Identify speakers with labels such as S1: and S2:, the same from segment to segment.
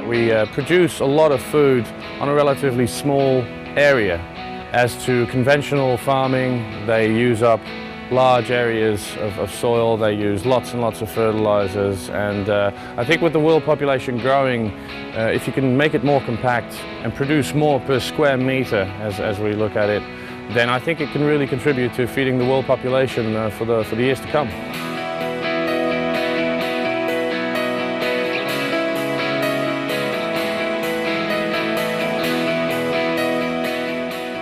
S1: We produce a lot of food on a relatively small area. As to conventional farming, they use up large areas of soil, they use lots and lots of fertilizers, and I think with the world population growing, if you can make it more compact and produce more per square meter as we look at it, then I think it can really contribute to feeding the world population for the years to come.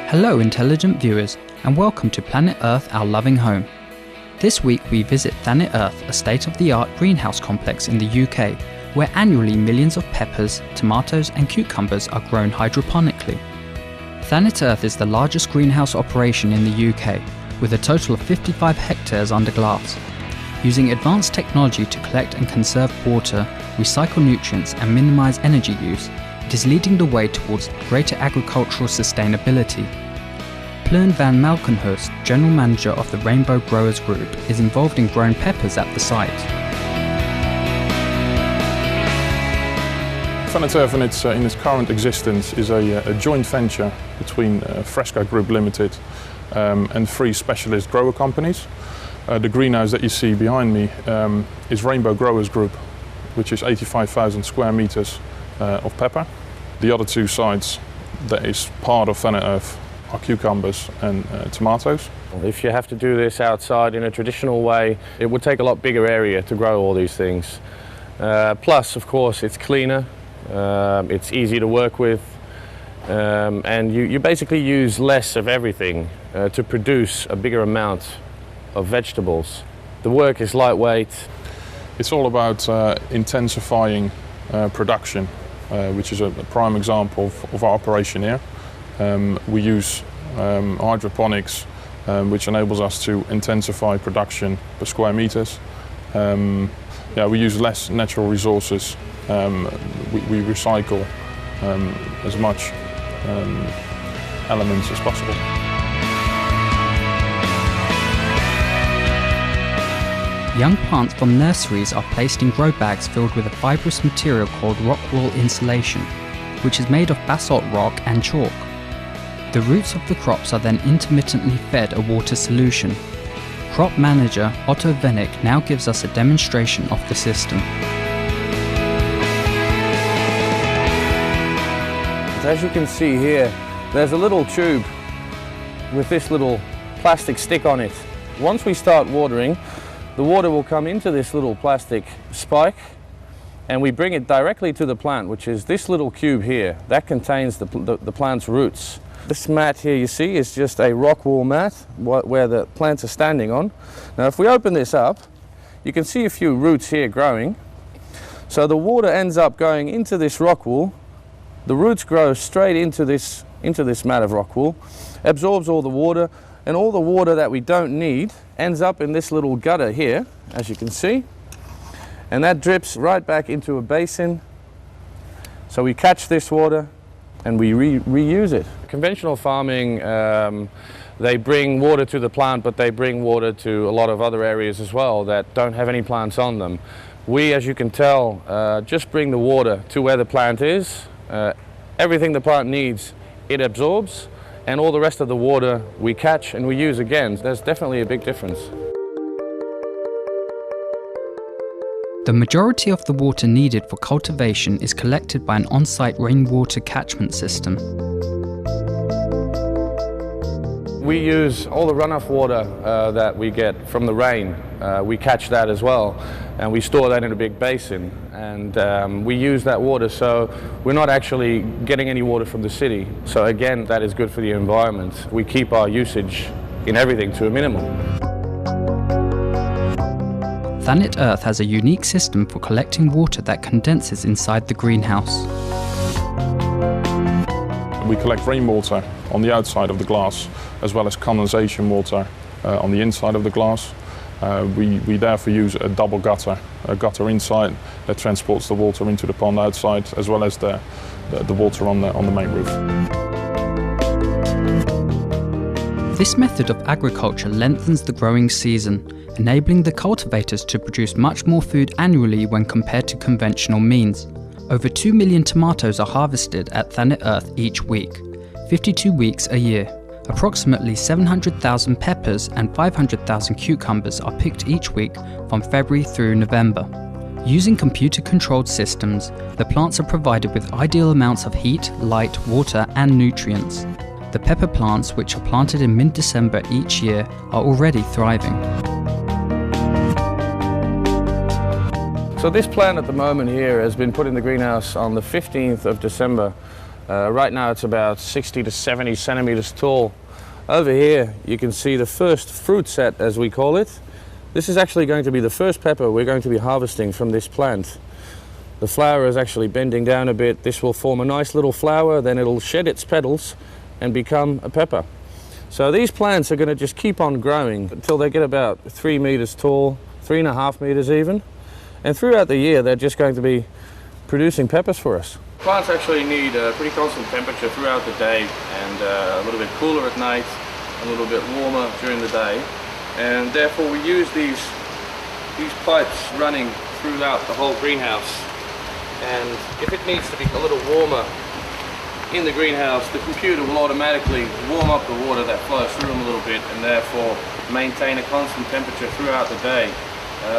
S2: Hello intelligent viewers, and welcome to Planet Earth, our loving home. This week we visit Planet Earth, a state-of-the-art greenhouse complex in the UK, where annually millions of peppers, tomatoes and cucumbers are grown hydroponically. Planet Earth is the largest greenhouse operation in the UK, with a total of 55 hectares under glass. Using advanced technology to collect and conserve water, recycle nutrients and minimise energy use, it is leading the way towards greater agricultural sustainability. Plern van Malkenhurst, General Manager of the Rainbow Growers Group, is involved in growing peppers at the site.
S3: Planet Earth in its current existence is a joint venture between Fresca Group Limited and 3 specialist grower companies. The greenhouse that you see behind me is Rainbow Growers Group, which is 85,000 square meters of pepper. The other 2 sites that is part of Planet Earth are cucumbers and tomatoes.
S1: If you have to do this outside in a traditional way, it would take a lot bigger area to grow all these things. Plus, of course, it's cleaner, it's easy to work with, and you basically use less of everything to produce a bigger amount of vegetables. The work is lightweight.
S3: It's all about intensifying production, which is a prime example of our operation here. We use hydroponics, which enables us to intensify production per square meters. We use less natural resources. We recycle as much elements as possible.
S2: Young plants from nurseries are placed in grow bags filled with a fibrous material called rock wool insulation, which is made of basalt rock and chalk. The roots of the crops are then intermittently fed a water solution. Crop manager Otto Vennick now gives us a demonstration of the system.
S1: As you can see here, there's a little tube with this little plastic stick on it. Once we start watering, the water will come into this little plastic spike and we bring it directly to the plant, which is this little cube here. That contains the plant's roots. This mat here you see is just a rock wool mat where the plants are standing on. Now if we open this up, you can see a few roots here growing. So the water ends up going into this rock wool. The roots grow straight into this mat of rock wool, absorbs all the water, and all the water that we don't need ends up in this little gutter here, as you can see, and that drips right back into a basin. So we catch this water and we reuse it. Conventional farming, they bring water to the plant, but they bring water to a lot of other areas as well that don't have any plants on them. We, as you can tell, just bring the water to where the plant is. Everything the plant needs, it absorbs, and all the rest of the water we catch and we use again. There's definitely a big difference.
S2: The majority of the water needed for cultivation is collected by an on-site rainwater catchment system.
S1: We use all the runoff water that we get from the rain. We catch that as well, and we store that in a big basin, and we use that water, so we're not actually getting any water from the city. So again, that is good for the environment. We keep our usage in everything to a minimum.
S2: Planet Earth has a unique system for collecting water that condenses inside the greenhouse.
S3: We collect rainwater on the outside of the glass, as well as condensation water on the inside of the glass. We therefore use a double gutter, a gutter inside that transports the water into the pond outside, as well as the water on the main roof.
S2: This method of agriculture lengthens the growing season, enabling the cultivators to produce much more food annually when compared to conventional means. Over 2 million tomatoes are harvested at Thanet Earth each week, 52 weeks a year. Approximately 700,000 peppers and 500,000 cucumbers are picked each week from February through November. Using computer-controlled systems, the plants are provided with ideal amounts of heat, light, water and nutrients. The pepper plants, which are planted in mid-December each year, are already thriving.
S1: So this plant at the moment here has been put in the greenhouse on the 15th of December. Right now it's about 60 to 70 centimeters tall. Over here you can see the first fruit set, as we call it. This is actually going to be the first pepper we're going to be harvesting from this plant. The flower is actually bending down a bit. This will form a nice little flower, then it'll shed its petals and become a pepper. So these plants are going to just keep on growing until they get about 3 meters tall, 3.5 meters even. And throughout the year they're just going to be producing peppers for us. Plants actually need a pretty constant temperature throughout the day, and a little bit cooler at night, a little bit warmer during the day. And therefore we use these pipes running throughout the whole greenhouse. And if it needs to be a little warmer in the greenhouse, the computer will automatically warm up the water that flows through them a little bit, and therefore maintain a constant temperature throughout the day.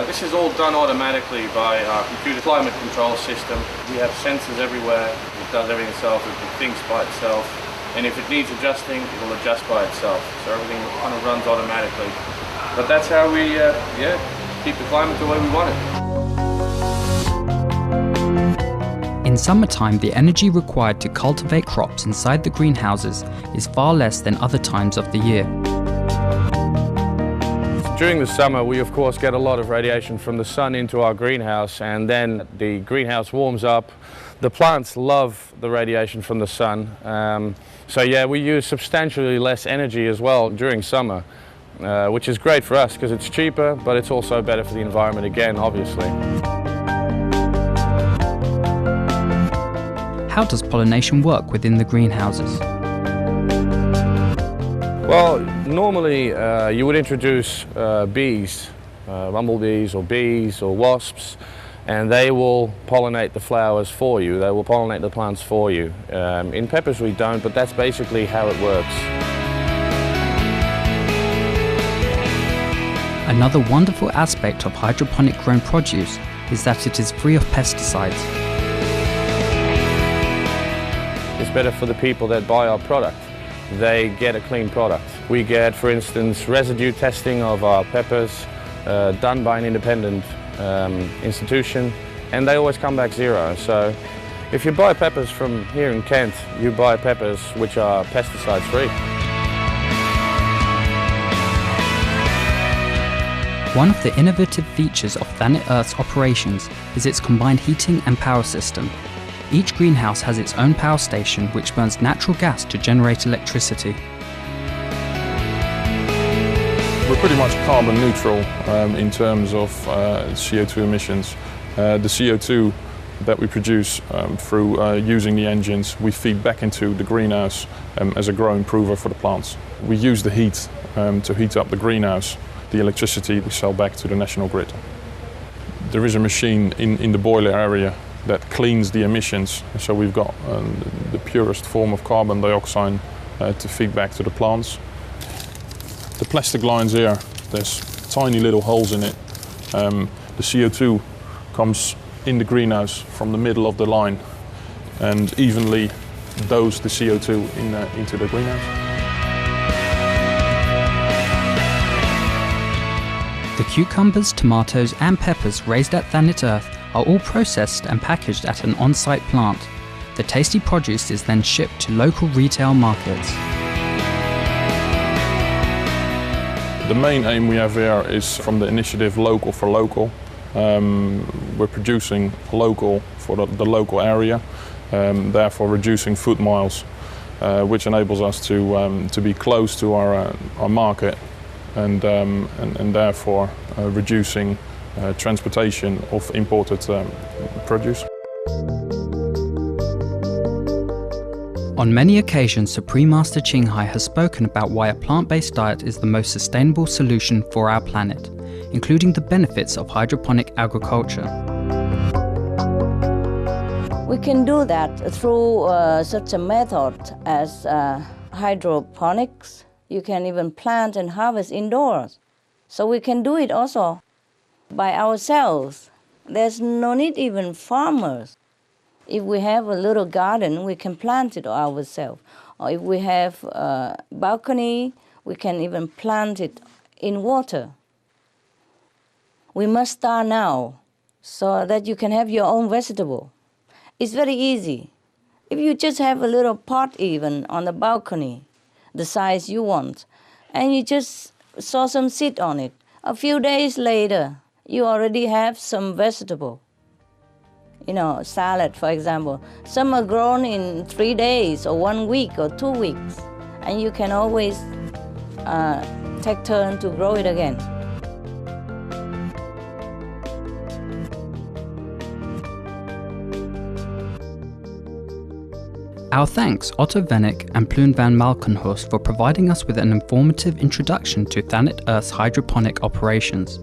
S1: This is all done automatically by our computer climate control system. We have sensors everywhere. It does everything itself. It thinks by itself. And if it needs adjusting, it will adjust by itself. So everything kind of runs automatically. But that's how we keep the climate the way we want it.
S2: In summertime, the energy required to cultivate crops inside the greenhouses is far less than other times of the year.
S1: During the summer, we of course get a lot of radiation from the sun into our greenhouse, and then the greenhouse warms up. The plants love the radiation from the sun. So yeah, we use substantially less energy as well during summer, which is great for us because it's cheaper, but it's also better for the environment again, obviously.
S2: How does pollination work within the greenhouses?
S1: Well, normally you would introduce bees, bumblebees or bees or wasps, and they will pollinate the flowers for you. They will pollinate the plants for you. In peppers we don't, but that's basically how it works.
S2: Another wonderful aspect of hydroponic grown produce is that it is free of pesticides.
S1: It's better for the people that buy our product. They get a clean product. We get, for instance, residue testing of our peppers done by an independent institution, and they always come back zero. So if you buy peppers from here in Kent, you buy peppers which are pesticide free.
S2: One of the innovative features of Thanet Earth's operations is its combined heating and power system. Each greenhouse has its own power station which burns natural gas to generate electricity.
S3: We're pretty much carbon neutral in terms of CO2 emissions. The CO2 that we produce through using the engines, we feed back into the greenhouse as a grow improver for the plants. We use the heat to heat up the greenhouse. The electricity we sell back to the national grid. There is a machine in the boiler area that cleans the emissions, so we've got the purest form of carbon dioxide to feed back to the plants. The plastic lines here, there's tiny little holes in it. The CO2 comes in the greenhouse from the middle of the line and evenly dose the CO2 into the greenhouse.
S2: The cucumbers, tomatoes and peppers raised at Thanet Earth are all processed and packaged at an on-site plant. The tasty produce is then shipped to local retail markets.
S3: The main aim we have here is from the initiative Local for Local. We're producing local for the local area, therefore reducing food miles, which enables us to be close to our market and therefore reducing transportation of imported produce.
S2: On many occasions, Supreme Master Qinghai has spoken about why a plant-based diet is the most sustainable solution for our planet, including the benefits of hydroponic agriculture.
S4: We can do that through such a method as hydroponics. You can even plant and harvest indoors. So we can do it also by ourselves. There's no need even farmers. If we have a little garden, we can plant it ourselves. Or if we have a balcony, we can even plant it in water. We must start now so that you can have your own vegetable. It's very easy. If you just have a little pot even on the balcony, the size you want, and you just sow some seed on it, a few days later, you already have some vegetable. You know, salad, for example. Some are grown in 3 days or 1 week or 2 weeks, and you can always take turn to grow it again.
S2: Our thanks Otto Vennick and Plun van Malkenhorst for providing us with an informative introduction to Thanet Earth's hydroponic operations.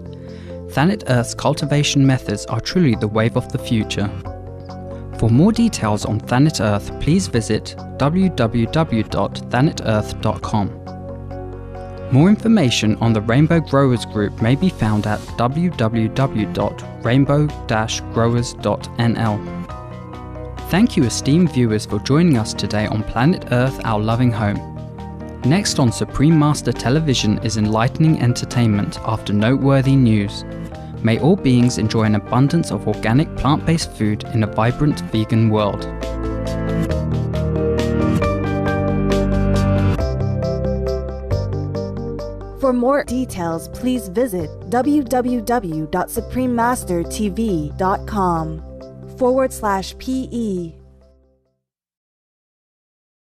S2: Thanet Earth's cultivation methods are truly the wave of the future. For more details on Thanet Earth, please visit www.thanetearth.com. More information on the Rainbow Growers Group may be found at www.rainbow-growers.nl. Thank you, esteemed viewers, for joining us today on Planet Earth, Our Loving Home. Next on Supreme Master Television is enlightening entertainment after noteworthy news. May all beings enjoy an abundance of organic plant-based food in a vibrant vegan world.
S5: For more details, please visit www.suprememastertv.com/PE